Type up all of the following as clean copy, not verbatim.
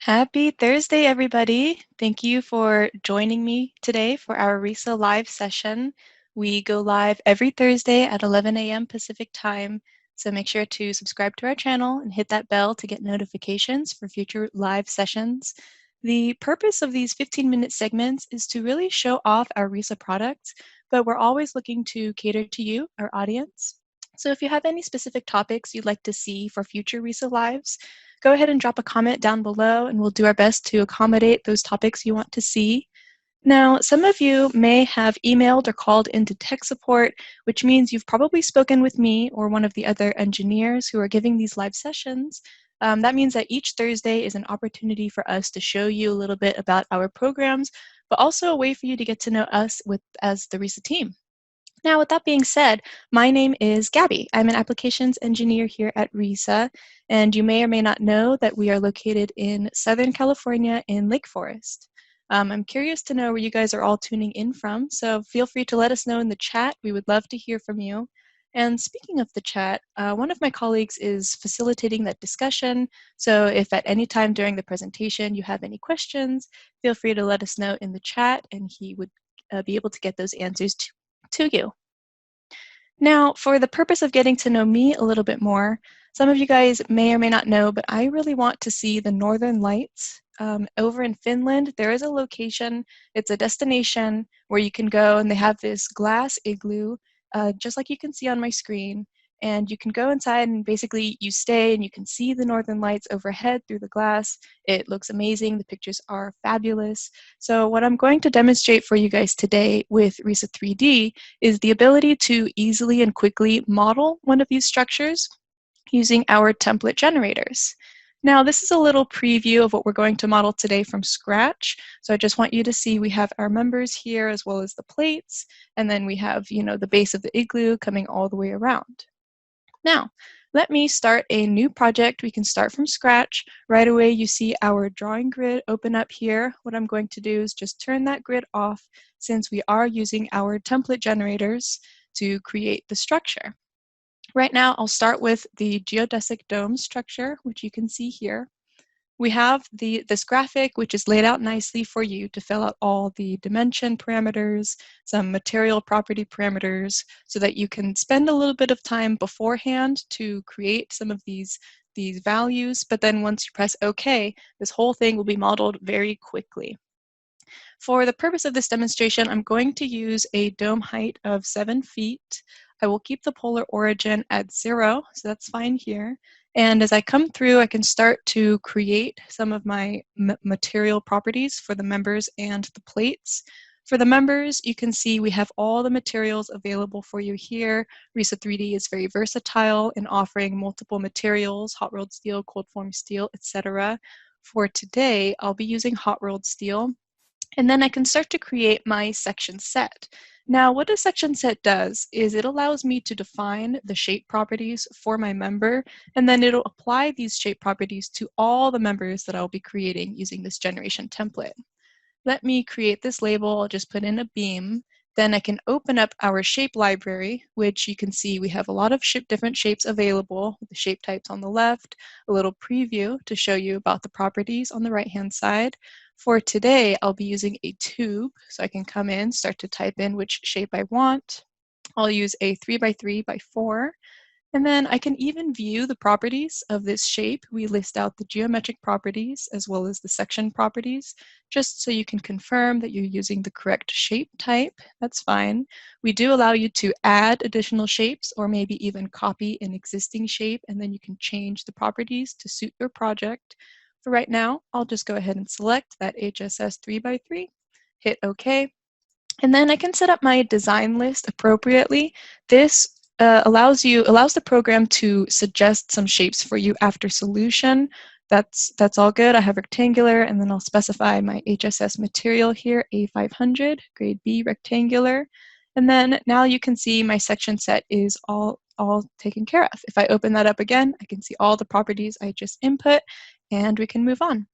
Happy Thursday, everybody. Thank you for joining me today for our RISA live session. We go live every Thursday at 11 a.m. Pacific time, so make sure to subscribe to our channel and hit that bell to get notifications for future live sessions. The purpose of these 15-minute segments is to really show off our RISA products, but we're always looking to cater to you, our audience. So if you have any specific topics you'd like to see for future RISA lives, go ahead and drop a comment down below and we'll do our best to accommodate those topics you want to see. Now, some of you may have emailed or called into tech support, which means you've probably spoken with me or one of the other engineers who are giving these live sessions. That means that each Thursday is an opportunity for us to show you a little bit about our programs, but also a way for you to get to know us as the RISA team. Now, with that being said, my name is Gabby. I'm an applications engineer here at RISA, and you may or may not know that we are located in Southern California in Lake Forest. I'm curious to know where you guys are all tuning in from, so feel free to let us know in the chat. We would love to hear from you. And speaking of the chat, one of my colleagues is facilitating that discussion, so if at any time during the presentation you have any questions, feel free to let us know in the chat, and he would be able to get those answers to you. Now, for the purpose of getting to know me a little bit more, some of you guys may or may not know, but I really want to see the Northern Lights. Over in Finland, there is a location, it's a destination where you can go and they have this glass igloo, just like you can see on my screen. And you can go inside and basically you stay and you can see the Northern Lights overhead through the glass. It looks amazing. The pictures are fabulous. So what I'm going to demonstrate for you guys today with RISA 3D is the ability to easily and quickly model one of these structures using our template generators. Now, this is a little preview of what we're going to model today from scratch. So I just want you to see we have our members here as well as the plates, and then we have, the base of the igloo coming all the way around. Now, let me start a new project. We can start from scratch. Right away, you see our drawing grid open up here. What I'm going to do is just turn that grid off since we are using our template generators to create the structure. Right now, I'll start with the geodesic dome structure, which you can see here. We have this graphic, which is laid out nicely for you to fill out all the dimension parameters, some material property parameters, so that you can spend a little bit of time beforehand to create some of these values. But then once you press OK, this whole thing will be modeled very quickly. For the purpose of this demonstration, I'm going to use a dome height of 7 feet. I will keep the polar origin at 0, so that's fine here. And as I come through, I can start to create some of my material properties for the members and the plates. For the members, you can see we have all the materials available for you here. RISA 3D is very versatile in offering multiple materials, hot rolled steel, cold formed steel, etc. For today, I'll be using hot rolled steel. And then I can start to create my section set. Now, what a section set does is it allows me to define the shape properties for my member, and then it'll apply these shape properties to all the members that I'll be creating using this generation template. Let me create this label. I'll just put in a beam. Then I can open up our shape library, which you can see we have a lot of different shapes available with the shape types on the left, a little preview to show you about the properties on the right-hand side. For today, I'll be using a tube, so I can come in, start to type in which shape I want. I'll use a 3x3x4. And then I can even view the properties of this shape. We list out the geometric properties as well as the section properties, just so you can confirm that you're using the correct shape type. That's fine. We do allow you to add additional shapes or maybe even copy an existing shape, and then you can change the properties to suit your project. For right now, I'll just go ahead and select that HSS 3x3, hit OK. And then I can set up my design list appropriately. This allows the program to suggest some shapes for you after solution. That's all good. I have rectangular, and then I'll specify my HSS material here, A500, grade B rectangular. And then now you can see my section set is all taken care of. If I open that up again, I can see all the properties I just input, and we can move on.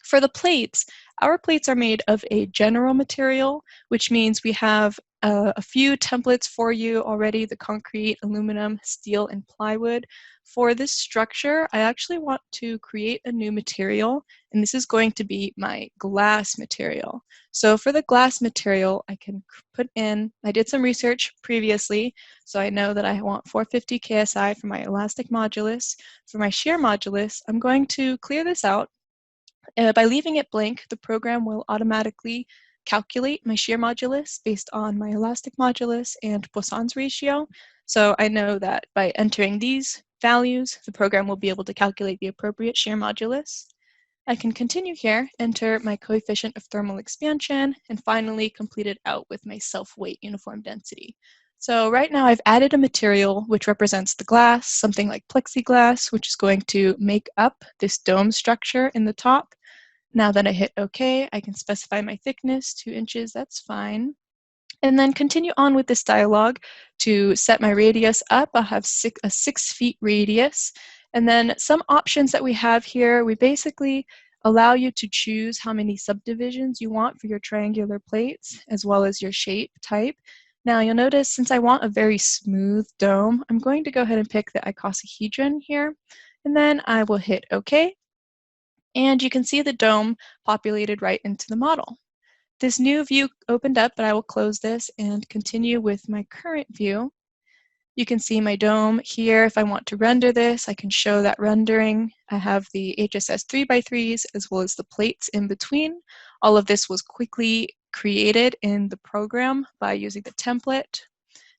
For the plates, our plates are made of a general material, which means we have a few templates for you already, the concrete, aluminum, steel, and plywood. For this structure, I actually want to create a new material, and this is going to be my glass material. So for the glass material, I can put in, I did some research previously, so I know that I want 450 KSI for my elastic modulus. For my shear modulus, I'm going to clear this out. By leaving it blank, the program will automatically calculate my shear modulus based on my elastic modulus and Poisson's ratio. So I know that by entering these values, the program will be able to calculate the appropriate shear modulus. I can continue here, enter my coefficient of thermal expansion, and finally complete it out with my self-weight uniform density. So right now I've added a material which represents the glass, something like plexiglass, which is going to make up this dome structure in the top. Now that I hit OK, I can specify my thickness, 2 inches, that's fine. And then continue on with this dialog. To set my radius up, I'll have a 6 feet radius. And then some options that we have here, we basically allow you to choose how many subdivisions you want for your triangular plates, as well as your shape type. Now you'll notice, since I want a very smooth dome, I'm going to go ahead and pick the icosahedron here. And then I will hit OK. And you can see the dome populated right into the model. This new view opened up, but I will close this and continue with my current view. You can see my dome here. If I want to render this, I can show that rendering. I have the HSS 3x3s as well as the plates in between. All of this was quickly created in the program by using the template.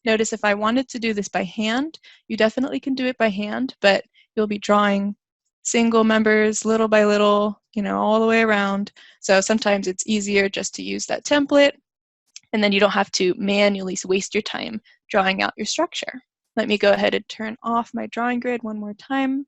Notice if I wanted to do this by hand, you definitely can do it by hand, but you'll be drawing single members little by little, all the way around. So sometimes it's easier just to use that template, and then you don't have to manually waste your time drawing out your structure. Let me go ahead and turn off my drawing grid one more time.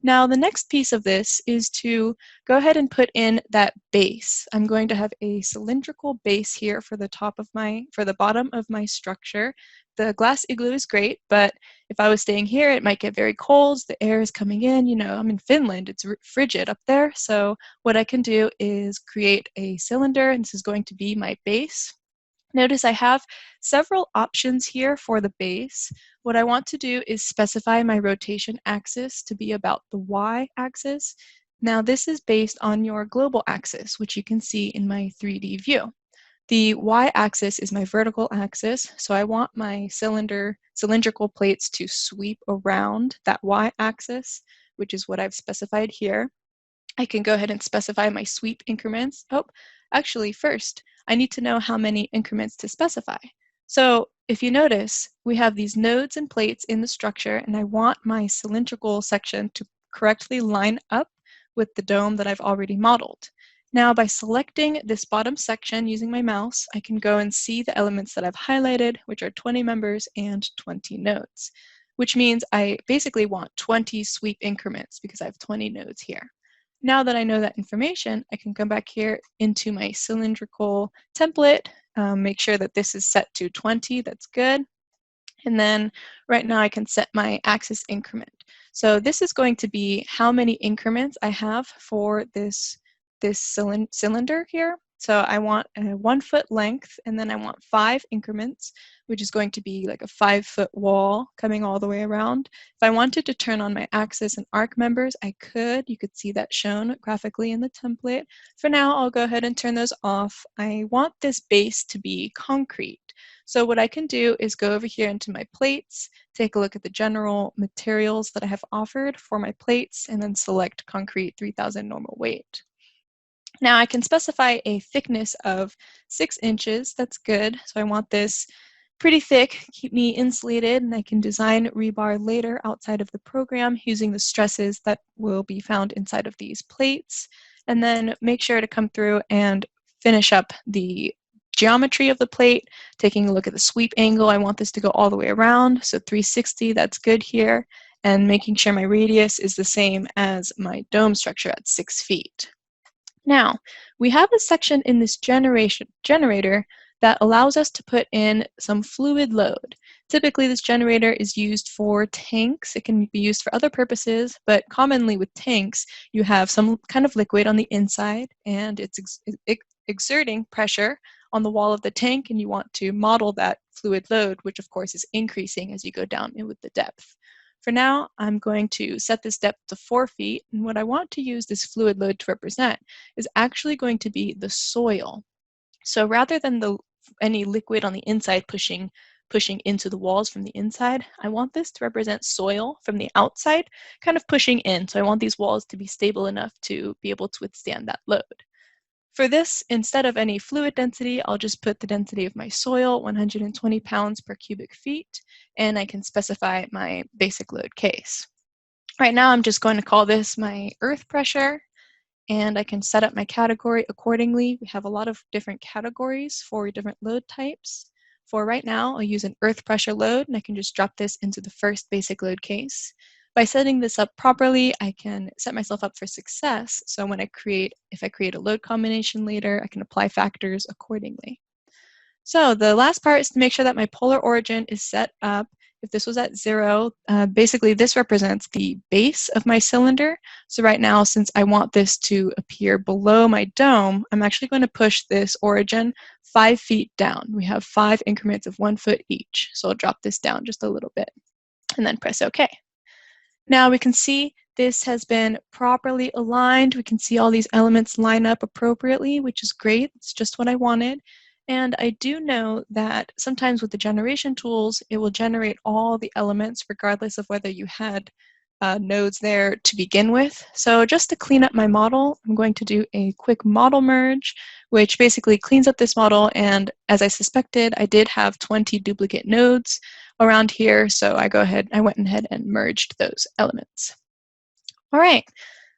Now the next piece of this is to go ahead and put in that base. I'm going to have a cylindrical base here for the bottom of my structure. The glass igloo is great, but if I was staying here, it might get very cold. The air is coming in. I'm in Finland. It's frigid up there. So what I can do is create a cylinder, and this is going to be my base. Notice I have several options here for the base. What I want to do is specify my rotation axis to be about the y-axis. Now this is based on your global axis, which you can see in my 3D view. The y-axis is my vertical axis, so I want my cylindrical plates to sweep around that y-axis, which is what I've specified here. I can go ahead and specify my sweep increments. Oh, actually first, I need to know how many increments to specify. So if you notice, we have these nodes and plates in the structure, and I want my cylindrical section to correctly line up with the dome that I've already modeled. Now by selecting this bottom section using my mouse, I can go and see the elements that I've highlighted, which are 20 members and 20 nodes, which means I basically want 20 sweep increments because I have 20 nodes here. Now that I know that information, I can come back here into my cylindrical template, make sure that this is set to 20, that's good. And then right now I can set my axis increment. So this is going to be how many increments I have for this cylinder here. So I want a 1 foot length, and then I want 5 increments, which is going to be like a 5-foot wall coming all the way around. If I wanted to turn on my axis and arc members, I could. You could see that shown graphically in the template. For now, I'll go ahead and turn those off. I want this base to be concrete. So what I can do is go over here into my plates, take a look at the general materials that I have offered for my plates, and then select concrete 3000 normal weight. Now I can specify a thickness of 6 inches, that's good. So I want this pretty thick, keep me insulated, and I can design rebar later outside of the program using the stresses that will be found inside of these plates. And then make sure to come through and finish up the geometry of the plate, taking a look at the sweep angle. I want this to go all the way around, so 360, that's good here, and making sure my radius is the same as my dome structure at 6 feet. Now, we have a section in this generator that allows us to put in some fluid load. Typically, this generator is used for tanks. It can be used for other purposes, but commonly with tanks, you have some kind of liquid on the inside, and it's exerting pressure on the wall of the tank and you want to model that fluid load, which of course is increasing as you go down in with the depth. For now, I'm going to set this depth to 4 feet, and what I want to use this fluid load to represent is actually going to be the soil. So rather than any liquid on the inside pushing into the walls from the inside, I want this to represent soil from the outside, kind of pushing in. So I want these walls to be stable enough to be able to withstand that load. For this, instead of any fluid density, I'll just put the density of my soil, 120 pounds per cubic feet, and I can specify my basic load case. Right now, I'm just going to call this my earth pressure, and I can set up my category accordingly. We have a lot of different categories for different load types. For right now, I'll use an earth pressure load, and I can just drop this into the first basic load case. By setting this up properly, I can set myself up for success. So when if I create a load combination later, I can apply factors accordingly. So the last part is to make sure that my polar origin is set up. If this was at 0, basically this represents the base of my cylinder. So right now, since I want this to appear below my dome, I'm actually going to push this origin 5 feet down. We have 5 increments of 1 foot each. So I'll drop this down just a little bit and then press OK. Now we can see this has been properly aligned. We can see all these elements line up appropriately, which is great. It's just what I wanted. And I do know that sometimes with the generation tools, it will generate all the elements regardless of whether you had nodes there to begin with. So just to clean up my model, I'm going to do a quick model merge, which basically cleans up this model. And as I suspected, I did have 20 duplicate nodes around here. So I went ahead and merged those elements. All right.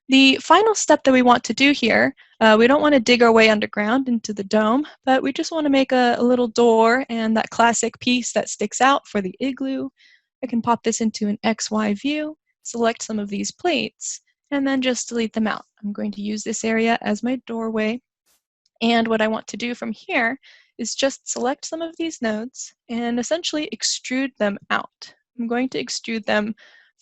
The final step that we want to do here, we don't want to dig our way underground into the dome, but we just want to make a little door and that classic piece that sticks out for the igloo. I can pop this into an XY view, select some of these plates, and then just delete them out. I'm going to use this area as my doorway. And what I want to do from here is just select some of these nodes and essentially extrude them out. I'm going to extrude them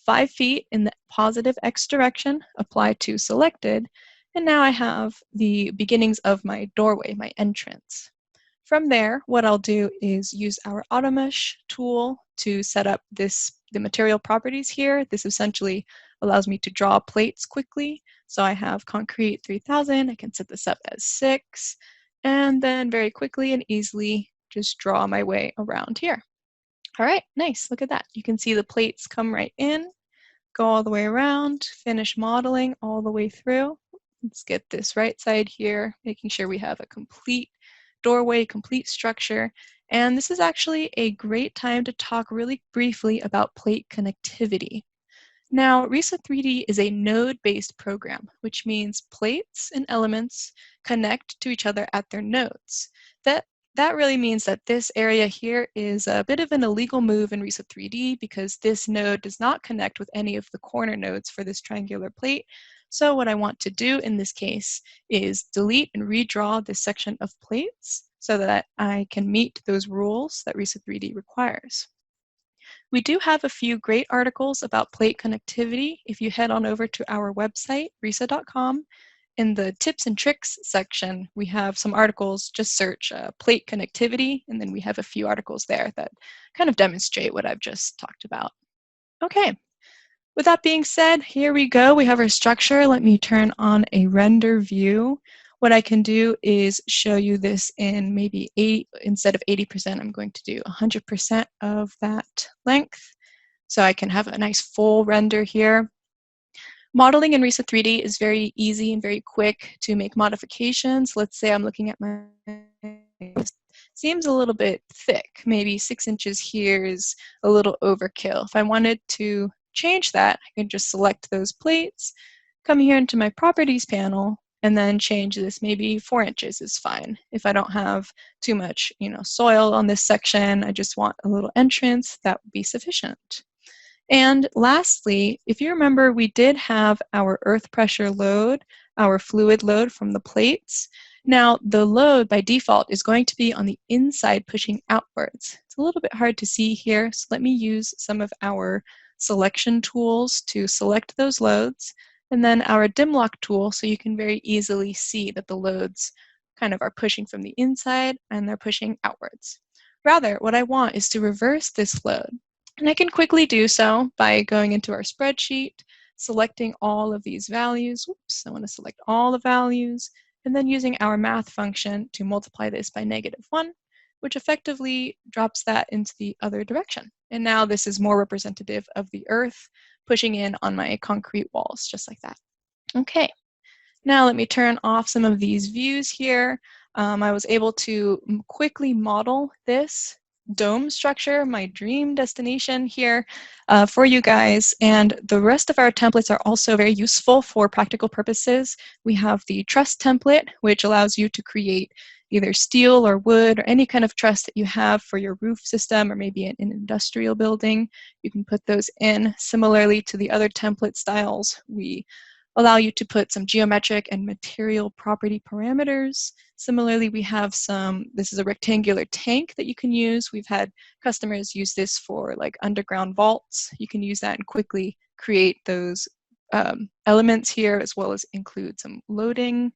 5 feet in the positive X direction, apply to selected, and now I have the beginnings of my doorway, my entrance. From there, what I'll do is use our AutoMesh tool to set up the material properties here. This essentially allows me to draw plates quickly. So I have concrete 3000, I can set this up as 6, and then very quickly and easily just draw my way around here. All right, nice, look at that. You can see the plates come right in, go all the way around, finish modeling all the way through. Let's get this right side here, making sure we have a complete doorway, complete structure. And this is actually a great time to talk really briefly about plate connectivity. Now, RISA 3D is a node-based program, which means plates and elements connect to each other at their nodes. That really means that this area here is a bit of an illegal move in RISA 3D because this node does not connect with any of the corner nodes for this triangular plate. So what I want to do in this case is delete and redraw this section of plates so that I can meet those rules that RISA 3D requires. We do have a few great articles about plate connectivity. If you head on over to our website, risa.com, in the tips and tricks section, we have some articles. Just search plate connectivity, and then we have a few articles there that kind of demonstrate what I've just talked about. Okay, with that being said, here we go. We have our structure. Let me turn on a render view. What I can do is show you this in maybe 80, instead of 80%, I'm going to do 100% of that length. So I can have a nice full render here. Modeling in RISA 3D is very easy and very quick to make modifications. Let's say I'm looking at my, seems a little bit thick. Maybe 6 inches here is a little overkill. If I wanted to change that, I can just select those plates, come here into my properties panel, and then change this. Maybe 4 inches is fine. If I don't have too much, soil on this section, I just want a little entrance, that would be sufficient. And lastly, if you remember, we did have our earth pressure load, our fluid load from the plates. Now, the load by default is going to be on the inside pushing outwards. It's a little bit hard to see here, so let me use some of our selection tools to select those loads, and then our dim lock tool so you can very easily see that the loads kind of are pushing from the inside and they're pushing outwards. Rather, what I want is to reverse this load. And I can quickly do so by going into our spreadsheet, selecting all of these values. Oops, I want to select all the values, and then using our math function to multiply this by -1, which effectively drops that into the other direction. And now this is more representative of the Earth pushing in on my concrete walls, just like that. Okay, now let me turn off some of these views here. I was able to quickly model this dome structure, my dream destination here for you guys. And the rest of our templates are also very useful for practical purposes. We have the truss template, which allows you to create either steel or wood or any kind of truss that you have for your roof system or maybe an industrial building. You can put those in. Similarly to the other template styles, we allow you to put some geometric and material property parameters. Similarly, we have this is a rectangular tank that you can use. We've had customers use this for like underground vaults. You can use that and quickly create those elements here, as well as include some loading.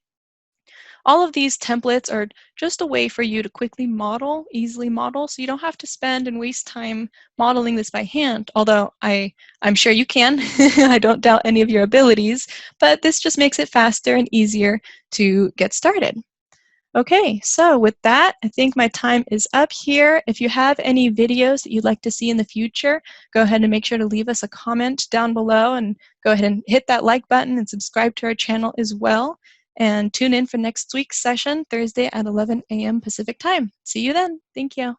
All of these templates are just a way for you to quickly model, easily model, so you don't have to spend and waste time modeling this by hand, although I'm sure you can. I don't doubt any of your abilities, but this just makes it faster and easier to get started. Okay, so with that, I think my time is up here. If you have any videos that you'd like to see in the future, go ahead and make sure to leave us a comment down below, and go ahead and hit that like button and subscribe to our channel as well. And tune in for next week's session, Thursday at 11 a.m. Pacific time. See you then. Thank you.